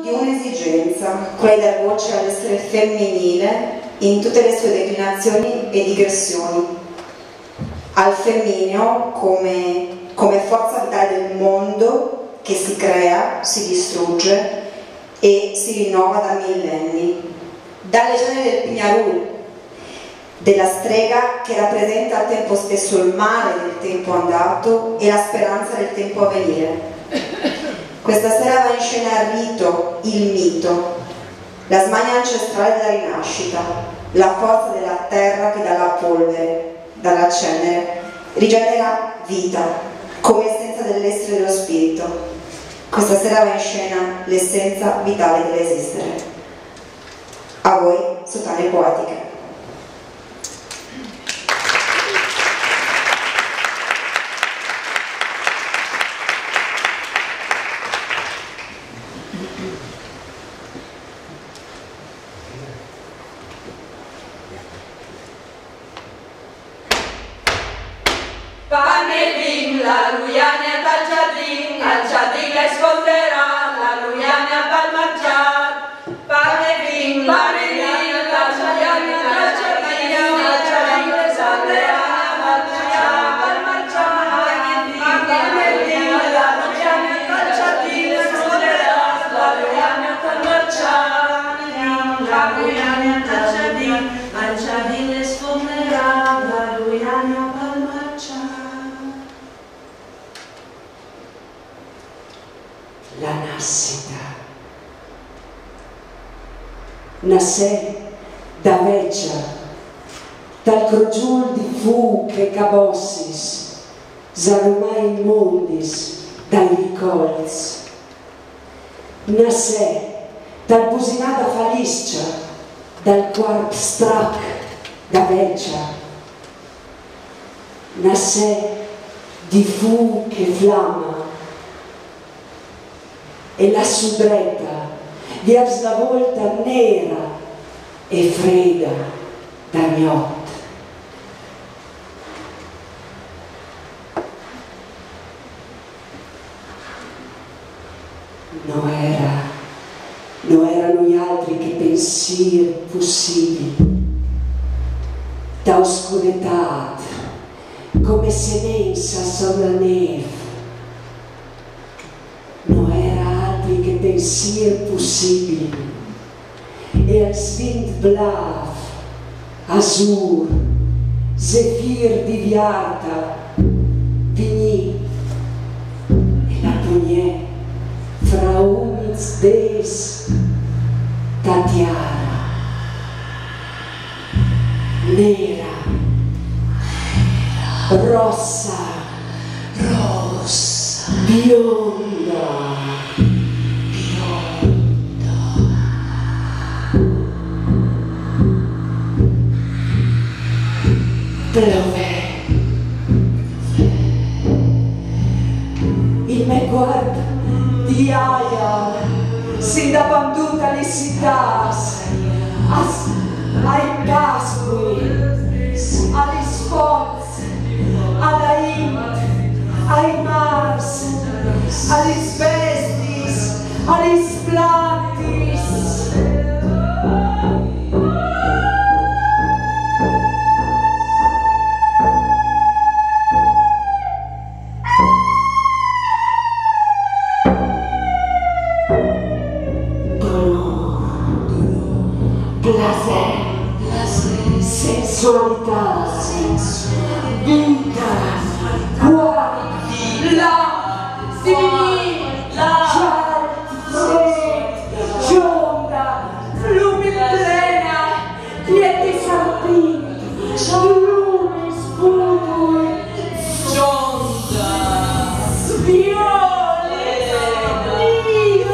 di un'esigenza, quella di dar voce all'essere femminile in tutte le sue declinazioni e digressioni, al femmineo come forza vitale del mondo che si crea, si distrugge e si rinnova da millenni, dalle ceneri del Pignarul, della strega che rappresenta al tempo stesso il male del tempo andato e la speranza del tempo a venire. Questa sera va in scena il rito, il mito, la smania ancestrale della rinascita, la forza della terra che dalla polvere, dalla cenere, rigenera vita, come essenza dell'essere dello spirito. Questa sera va in scena l'essenza vitale dell'esistere. A voi, sottane poetiche. Pane vin, la Luiania al giardin le sfonderà, la Luiania dal mangiar. Pane vin, la Luiania al giardin le sfonderà, la Luiania dal mangiar. Pane vin, la Luiania al giardin le sfonderà, la Luiania dal mangiar. La Luiania al giardin le sfonderà, la Luiania dal mangiar. La nascita nasce da vecchia, dal crogiul di fu che cabossis, zarumai mondis dai ricolz. Nasce dal businata faliscia, dal quark strac da vecchia. Nasce di fu che flamma, e la sudretta vers la volta nera e fredda da gnot. Non erano gli altri che pensier possibili, da oscurità, come semenza sulla neve. Non era altri che pensier possibili, e als wind blav, azur, zefir di viarta, vigni, e la pugnè fra umids des Tatiana, nera, rossa, bionda, il me guard di aia si da banduta le citas ai pasqui, agli sforzi, alla int, ai mars, agli spestis, agli splantis. Sensualità, vita, cuore, la, gionda, flumi plena, lieti sarpini, flumi sputui, gionda, svioli, venis,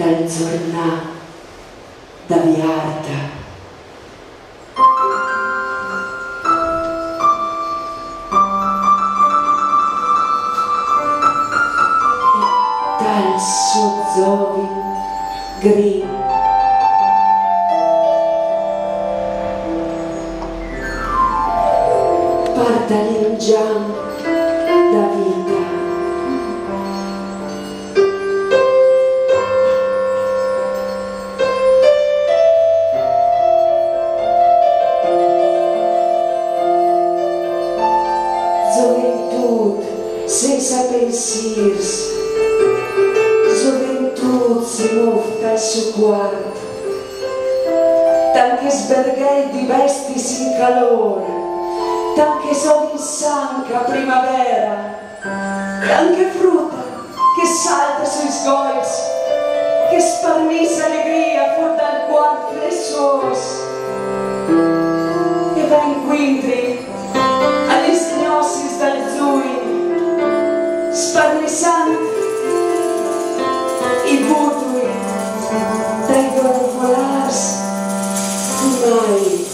dal giornà da viarta. Dal suo zovi green. Parta l'ingian da vita. Gioventù senza pensiers, gioventù si mufta al suo quarto, tanche sberghei di vestis in calore, tanche sono in sanca primavera, tanche frutta che salta sui sgois, che sparnisse allegria fuor dal cuor flessuos, e va inquintri agli sgnossis dal zui, sparnissanti i butui dai volars mai.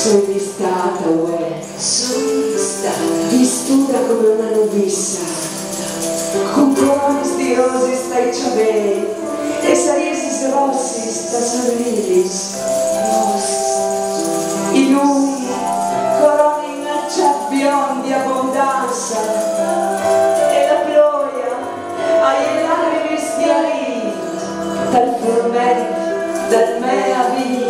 Sono stata, uè, sono stata vissuta come una novissa, con coronis di rose stai ciavei e sariesis rossis da sorrilis, i lumi, coroni in accia biondi abbondanza, e la gloria ai larghi stiali, dal fermento, dal mea vini.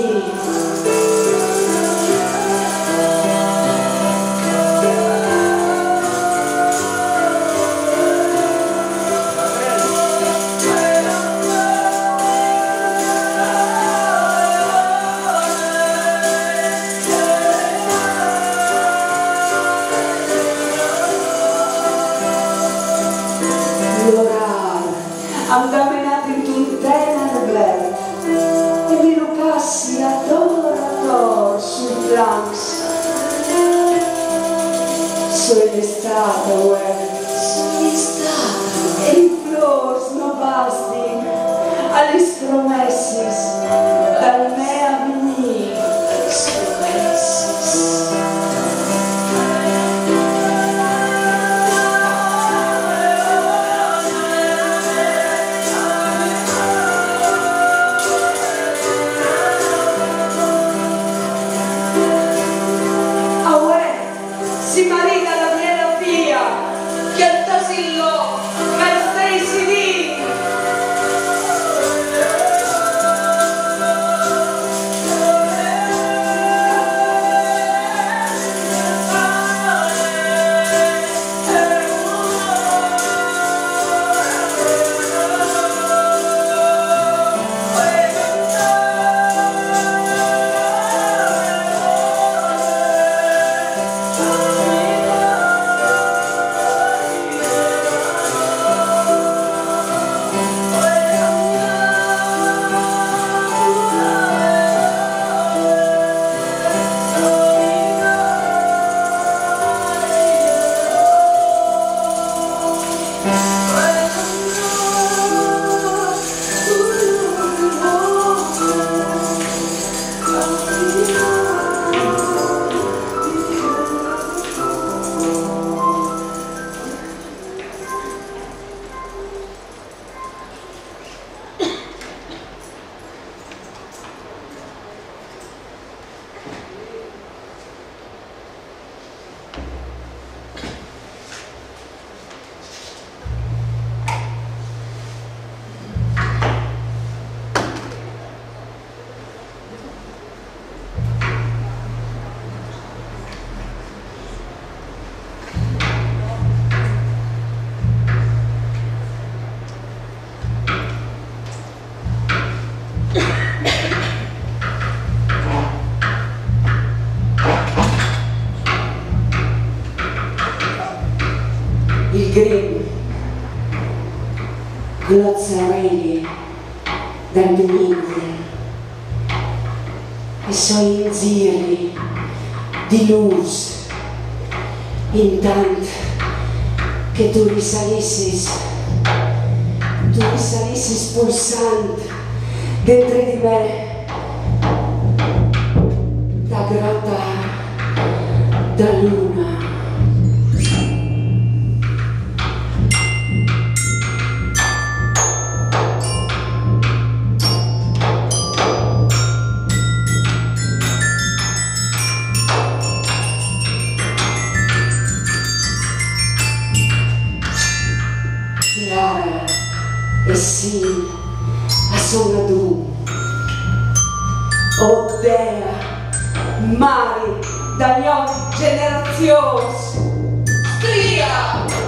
Andamenat in tuntena rebler e mi lucassi adorator sui flanks. Sono stata, uè, sono stata, e i flors no basti agli stromessis dal mea vini. Si marina la piena via dal benigno e suoi zirri di luce, intanto che tu risalissi pulsante dentro di me, da grotta, da luna. Clara e sì, a sonadù, o dea, mari dagli occhi generazioni, stria!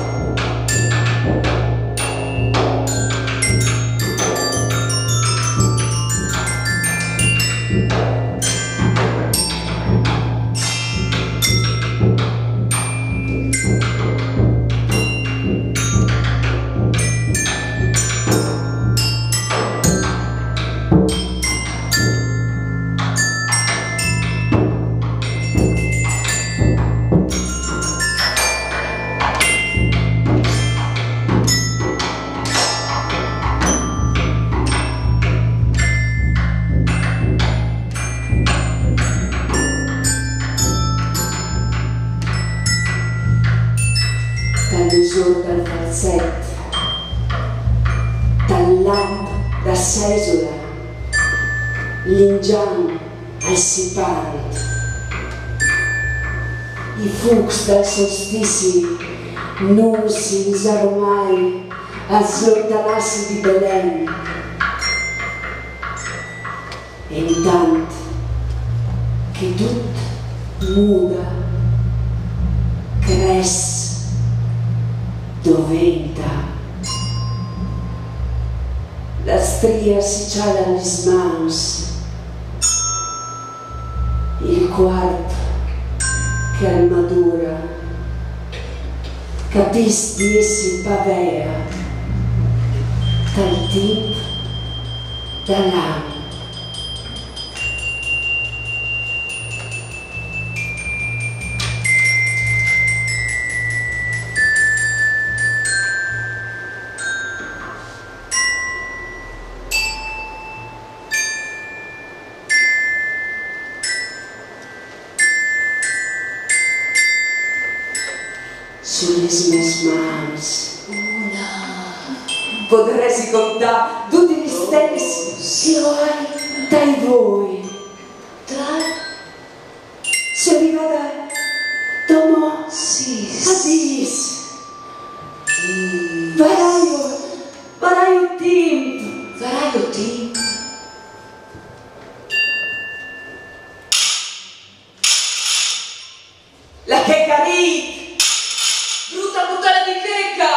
Dall'usura dal falsetto, dal lampo da sesola, l'ingian al sipante, i fuchs dal solstizi non si usano mai a slontanarsi di Belen. E intanto che tutto muda, cresce, doventa, la stria si ciala agli smans, il quarto che armadura, capis di essi pavea, dal tempo, dall'anno. Sulle mans potresti contare tutti gli stessi signori dai voi se arriva da Tomo Addis varaio tempo la che carita brutta puttana di checca!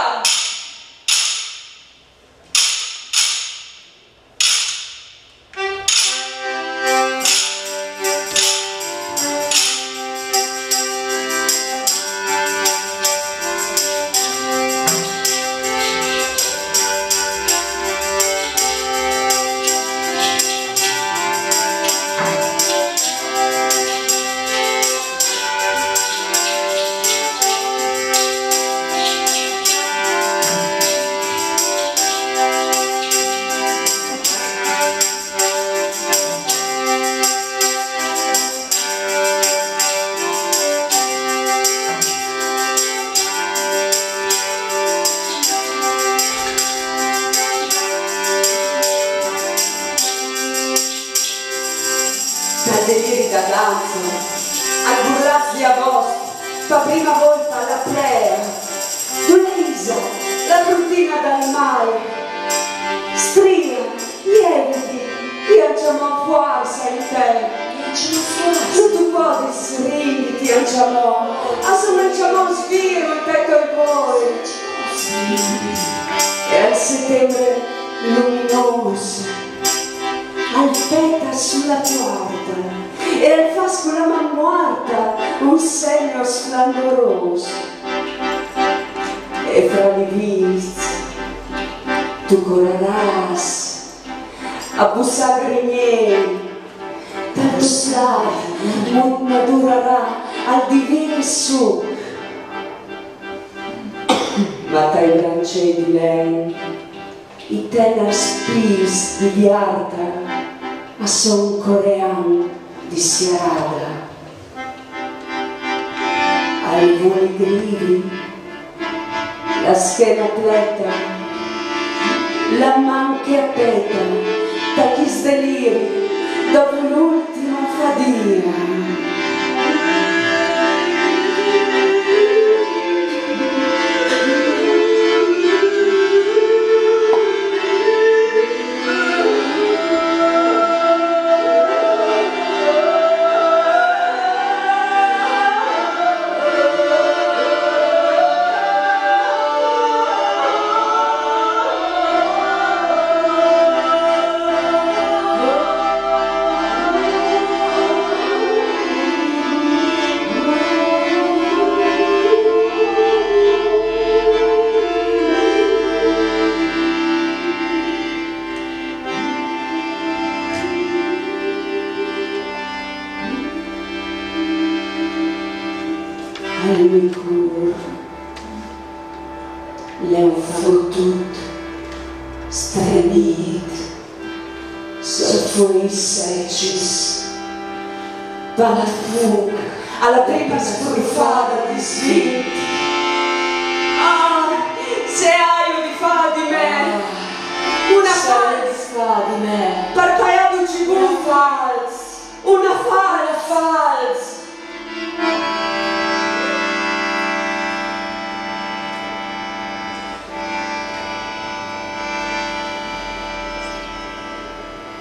Deliri da danza, al burrazzo di agosto, la prima volta alla plea, Luisa, la fruttina dal mare, stria, lieviti, piacciamo fuori in te, non tu puoi srinditi, anciamo, assomaggiamo sbiro il petto e voi, e al settembre luminoso, aspetta sulla porta e al fasco la man morta un segno splendoroso e fra le vizi tu correras a bussare miei, tanto sai, non durerà al divino su, ma tra i brancei di lei, i tener spis di viarta, a son coreano di sierada, ai voli grigi, la schiena atleta, la man che appeta, dagli sdeliri, dopo l'ultima fadia. Al cur, l'hem fotut, stremit, sotto i secis, palafug, alla prima sbrufata di svit. Ah, se hai di fa di me, una falsa di me, parpaiadoci un fals, una fals.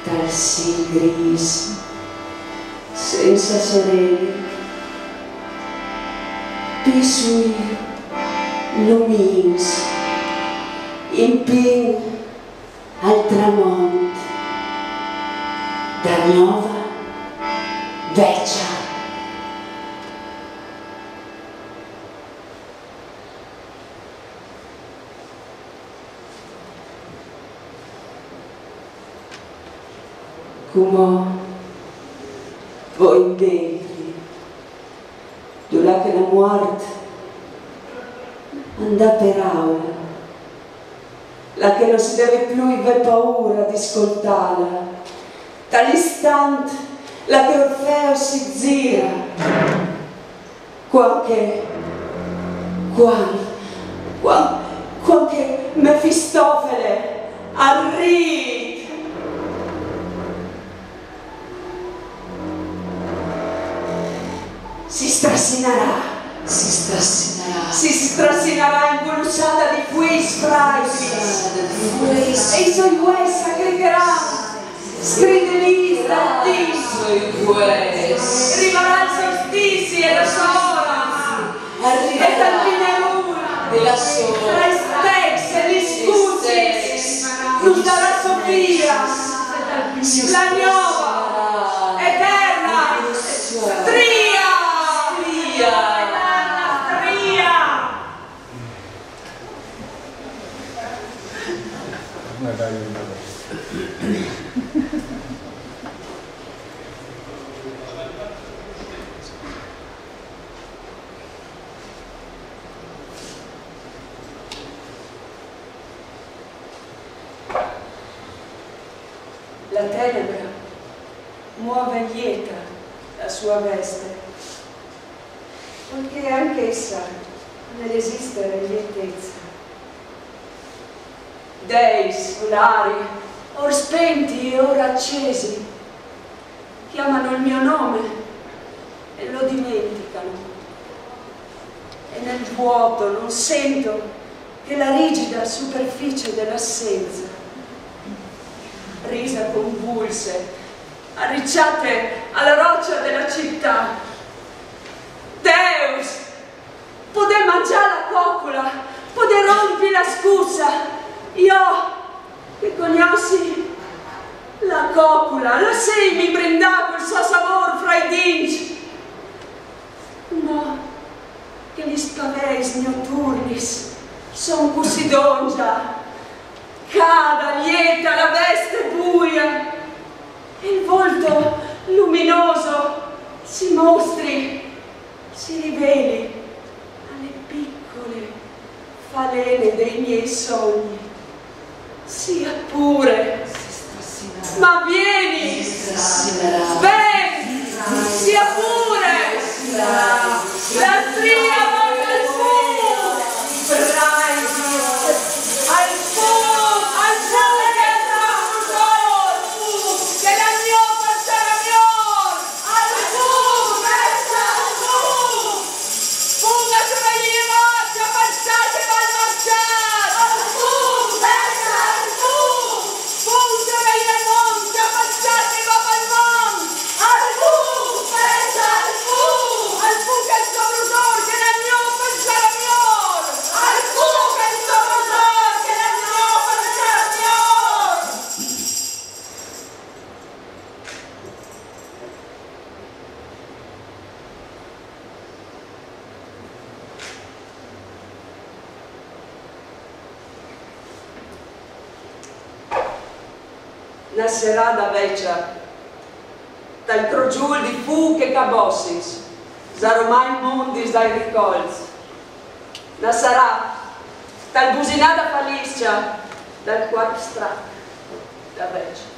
Dal sil gris, senza sorelle, pi sui lumins, impin al tramont, da nova vecchia. Come voi dentro, dove che la morte andà per aula, la che non si deve più avere paura di ascoltarla, dall'istante la che Orfeo si gira, qualche Mefistofele arriva. Si strassinarà in quell'usata di quis frailis, e i suoi ues aggregheranno, scridelì, arriverà il solstizio e la sora, e dal pinerura, tra i stex e gli scusi, non darà Sofia, la nuova, eterna, stria. La tenebra muove lieta la sua veste, poiché anch'essa nell'esistere lietezza. Dei solari, or spenti e ora accesi, chiamano il mio nome e lo dimenticano. E nel vuoto non sento che la rigida superficie dell'assenza. Risa convulse, arricciate alla roccia della città. Deus, poté mangiare la coccola, poté rompi la scusa. Io, che conosci la coccola, lo sei mi brindava il suo sapore fra i dinci. Ma che gli spaveis notturnis son così dongia, cada lieta la veste buia, il volto luminoso si mostri, si riveli alle piccole falene dei miei sogni. Sia pure, ma vieni, ven, sia pure, la stria porta al fu, al fu che è tramutor, che la mio passare mior, al fu, funga sulla linea marcia, passate va al marciare, al fu, funga la linea monte, passate va al monte, al fu che è il suo brutore, che la mio passare mior, al fu che è il suo brutore, che la mio passare mior. La serada vecchia, dal crogiul di fu che cabossis, zaromai mundis dai ricolzi. La sarà, dal businada faliscia, dal quattro strac, da vecchia.